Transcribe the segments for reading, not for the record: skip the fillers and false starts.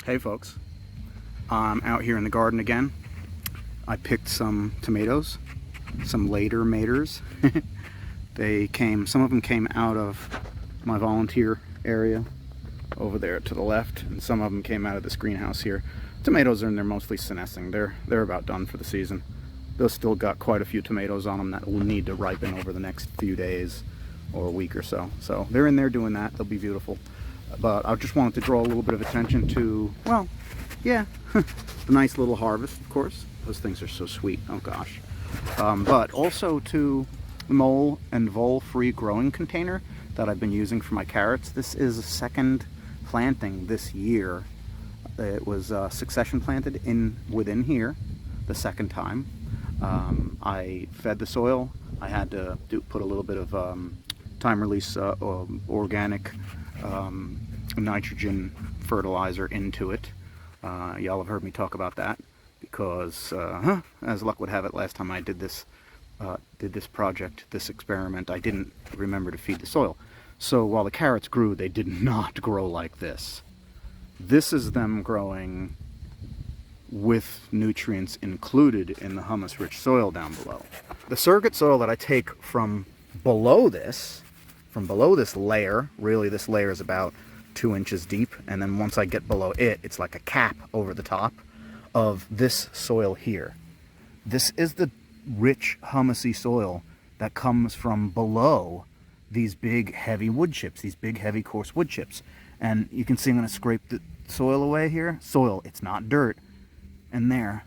Hey folks, I'm out here in the garden again. I picked some tomatoes, some later maters. Some of them came out of my volunteer area over there to the left, and some of them came out of this greenhouse here. Tomatoes are in there mostly senescing. They're about done for the season. Those still got quite a few tomatoes on them that will need to ripen over the next few days or a week or so. So they're in there doing that. They'll be beautiful. But I just wanted to draw a little bit of attention to, well, yeah, the nice little harvest, of course. Those things are so sweet. Oh gosh. But also to the mole and vole free growing container that I've been using for my carrots. This is a second planting this year. It was succession planted within here the second time. I fed the soil. I had to put a little bit of time release organic nitrogen fertilizer into it. Y'all have heard me talk about that because, as luck would have it, last time I did this project, this experiment, I didn't remember to feed the soil. So while the carrots grew, they did not grow like this. This is them growing with nutrients included in the humus-rich soil down below. The surrogate soil that I take from below this layer, really this layer is about 2 inches deep, and then once I get below it, it's like a cap over the top of this soil here. This is the rich humusy soil that comes from below these big heavy wood chips, these big heavy coarse wood chips. And you can see I'm going to scrape the soil away here. Soil, it's not dirt. And there,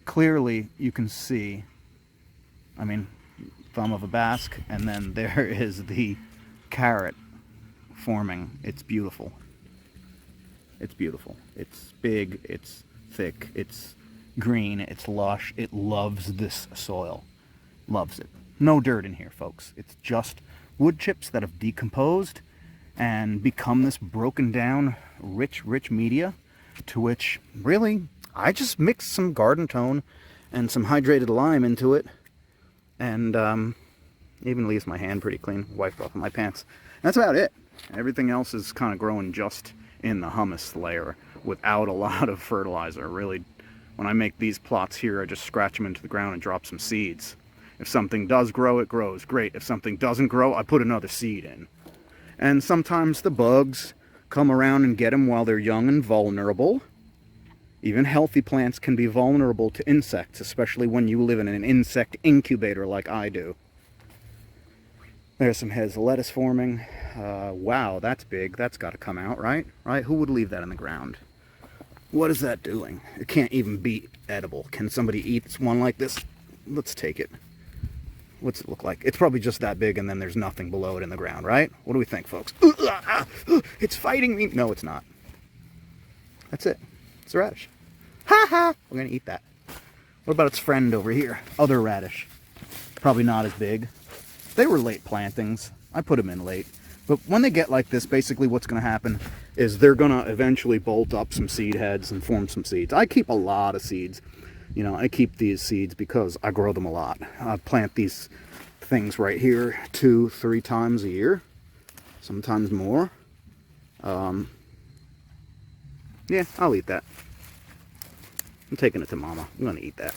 clearly you can see, I mean, thumb of a basque, and then there is the carrot forming. It's beautiful. It's beautiful. It's big, it's thick, it's green, it's lush. It loves this soil. Loves it. No dirt in here, folks. It's just wood chips that have decomposed and become this broken down, rich media, to which, really, I just mixed some garden tone and some hydrated lime into it, and even leaves my hand pretty clean, wiped off of my pants. That's about it. Everything else is kind of growing just in the humus layer without a lot of fertilizer. Really, when I make these plots here, I just scratch them into the ground and drop some seeds. If something does grow, it grows. Great. If something doesn't grow, I put another seed in. And sometimes the bugs come around and get them while they're young and vulnerable. Even healthy plants can be vulnerable to insects, especially when you live in an insect incubator like I do. There's some heads of lettuce forming. Wow, that's big. That's got to come out, right? Right? Who would leave that in the ground? What is that doing? It can't even be edible. Can somebody eat one like this? Let's take it. What's it look like? It's probably just that big and then there's nothing below it in the ground, right? What do we think, folks? It's fighting me. No, it's not. That's it. It's a radish. Ha ha! We're going to eat that. What about its friend over here? Other radish. Probably not as big. They were late plantings. I put them in late. But when they get like this, basically what's going to happen is they're going to eventually bolt up some seed heads and form some seeds. I keep a lot of seeds. You know, I keep these seeds because I grow them a lot. I plant these things right here 2-3 times a year, sometimes more. Yeah, I'll eat that. I'm taking it to Mama. I'm going to eat that.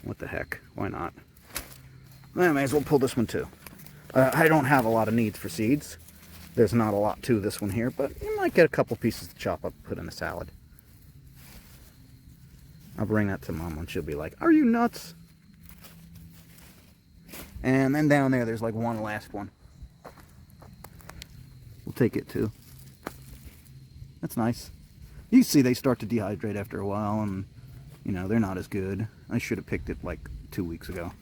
What the heck? Why not? I may as well pull this one too. I don't have a lot of needs for seeds. There's not a lot to this one here, but you might get a couple pieces to chop up and put in a salad. I'll bring that to Mom and she'll be like, are you nuts? And then down there, there's like one last one. We'll take it too. That's nice. You see they start to dehydrate after a while and, you know, they're not as good. I should have picked it like 2 weeks ago.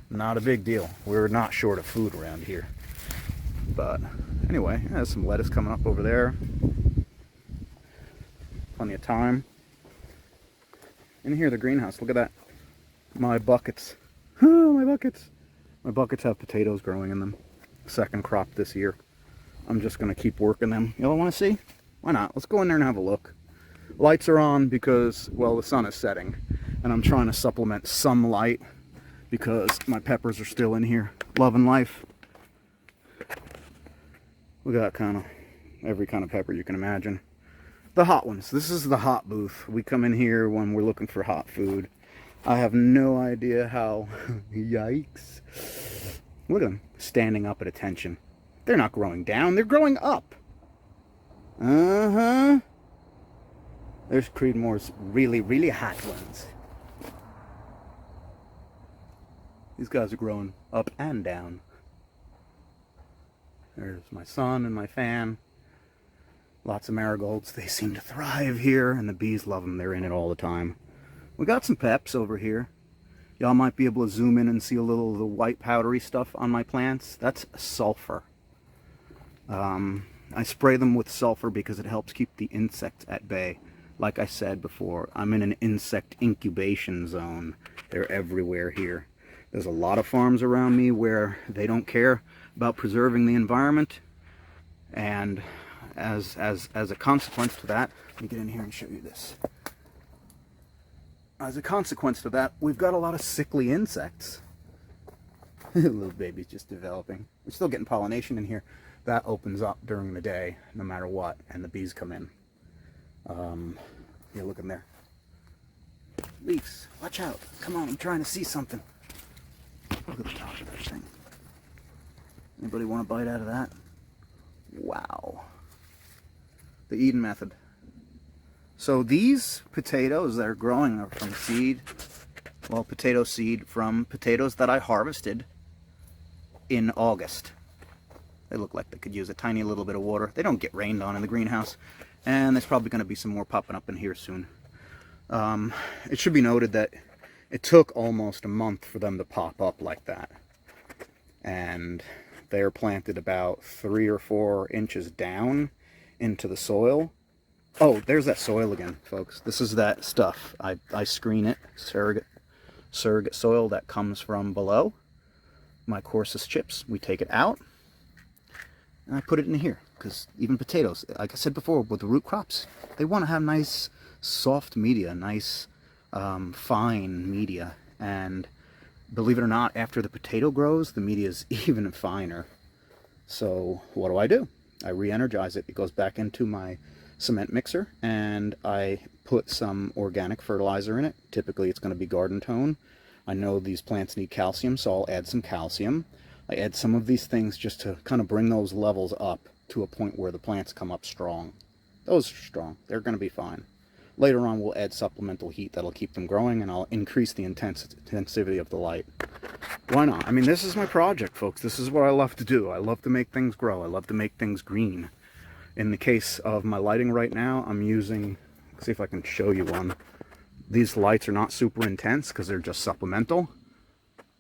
Not a big deal. We're not short of food around here. But anyway, there's some lettuce coming up over there. Plenty of time. In here, the greenhouse, look at that. My buckets. Oh, my buckets. My buckets have potatoes growing in them. Second crop this year. I'm just going to keep working them. Y'all want to see? Why not? Let's go in there and have a look. Lights are on because, well, the sun is setting. And I'm trying to supplement some light because my peppers are still in here. Loving life. We got kind of every kind of pepper you can imagine. The hot ones. This is the hot booth. We come in here when we're looking for hot food. I have no idea how. Yikes. Look at them standing up at attention. They're not growing down, they're growing up. Uh-huh. There's Creedmoor's really, really hot ones. These guys are growing up and down. There's my son and my fan. Lots of marigolds. They seem to thrive here, and the bees love them. They're in it all the time. We got some peps over here. Y'all might be able to zoom in and see a little of the white powdery stuff on my plants. That's sulfur. I spray them with sulfur because it helps keep the insects at bay. Like I said before, I'm in an insect incubation zone. They're everywhere here. There's a lot of farms around me where they don't care about preserving the environment, and as a consequence to that, let me get in here and show you this. As a consequence to that, we've got a lot of sickly insects. Little baby's just developing. We're still getting pollination in here. That opens up during the day, no matter what, and the bees come in. Yeah, look in there. Leaves, watch out. Come on, I'm trying to see something. Look at the top of that thing. Anybody want a bite out of that? Wow. The Eden method. So these potatoes that are growing are from seed, well, potato seed from potatoes that I harvested in August. They look like they could use a tiny little bit of water. They don't get rained on in the greenhouse. And there's probably going to be some more popping up in here soon. It should be noted that it took almost a month for them to pop up like that. And they're planted about 3 or 4 inches down into the soil. Oh, there's that soil again, folks. This is that stuff. I screen it, surrogate soil that comes from below. My coarsest chips, we take it out, and I put it in here. Because even potatoes, like I said before, with the root crops, they want to have nice, soft media, nice, fine media. And believe it or not, after the potato grows, the media is even finer. So what do? I re-energize it. It goes back into my cement mixer, and I put some organic fertilizer in it. Typically it's going to be garden tone. I know these plants need calcium, so I'll add some calcium. I add some of these things just to kind of bring those levels up to a point where the plants come up strong. Those are strong. They're going to be fine. Later on we'll add supplemental heat that'll keep them growing, and I'll increase the intensity of the light. Why not? I mean, this is my project, folks. This is what I love to do. I love to make things grow. I love to make things green. In the case of my lighting right now, I'm using, let's see if I can show you one. These lights are not super intense because they're just supplemental.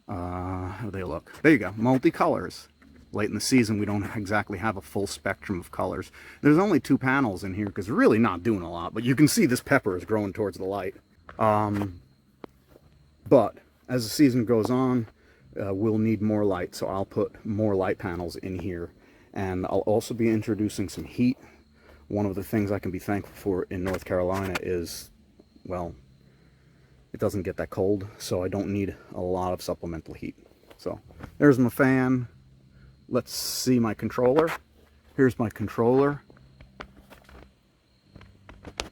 How do they look? There you go, multicolors. Late in the season, we don't exactly have a full spectrum of colors. There's only 2 panels in here because we're really not doing a lot, but you can see this pepper is growing towards the light. But as the season goes on, we'll need more light, so I'll put more light panels in here. And I'll also be introducing some heat. One of the things I can be thankful for in North Carolina is, well, it doesn't get that cold, so I don't need a lot of supplemental heat. So there's my fan. Let's see my controller. Here's my controller.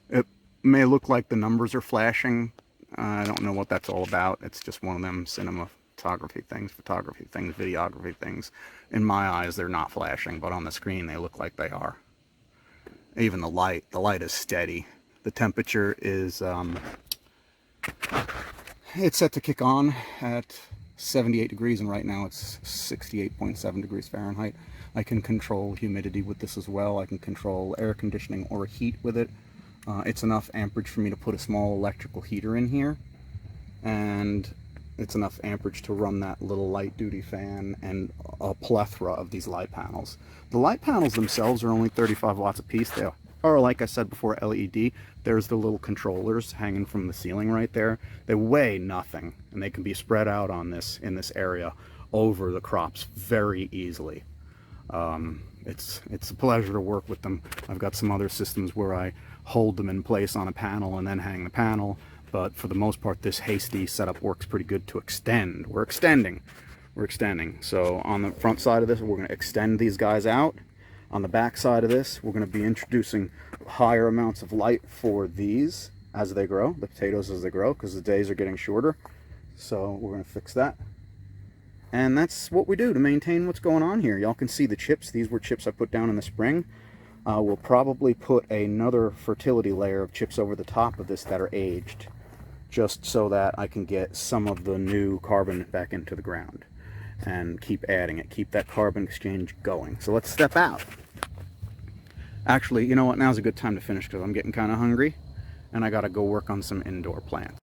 It may look like the numbers are flashing. I don't know what that's all about. It's just one of them cinematography things, photography things, videography things. In my eyes, they're not flashing, but on the screen, they look like they are. Even the light is steady. The temperature is, it's set to kick on at 78 degrees, and right now it's 68.7 degrees Fahrenheit. I can control humidity with this as well. I can control air conditioning or heat with it. It's enough amperage for me to put a small electrical heater in here, and it's enough amperage to run that little light duty fan and a plethora of these light panels. The light panels themselves are only 35 watts a piece. They are, like I said before, LED. There's the little controllers hanging from the ceiling right there. They weigh nothing, and they can be spread out on this in this area over the crops very easily. It's a pleasure to work with them. I've got some other systems where I hold them in place on a panel and then hang the panel, but for the most part this hasty setup works pretty good to extend. We're extending. So on the front side of this, we're going to extend these guys out, On the back side of this, we're going to be introducing higher amounts of light for these as they grow, the potatoes as they grow, because the days are getting shorter. So we're going to fix that. And that's what we do to maintain what's going on here. Y'all can see the chips. These were chips I put down in the spring. We'll probably put another fertility layer of chips over the top of this that are aged, just so that I can get some of the new carbon back into the ground and keep adding it, keep that carbon exchange going. So let's step out. Actually, you know what? Now's a good time to finish because I'm getting kind of hungry and I got to go work on some indoor plants.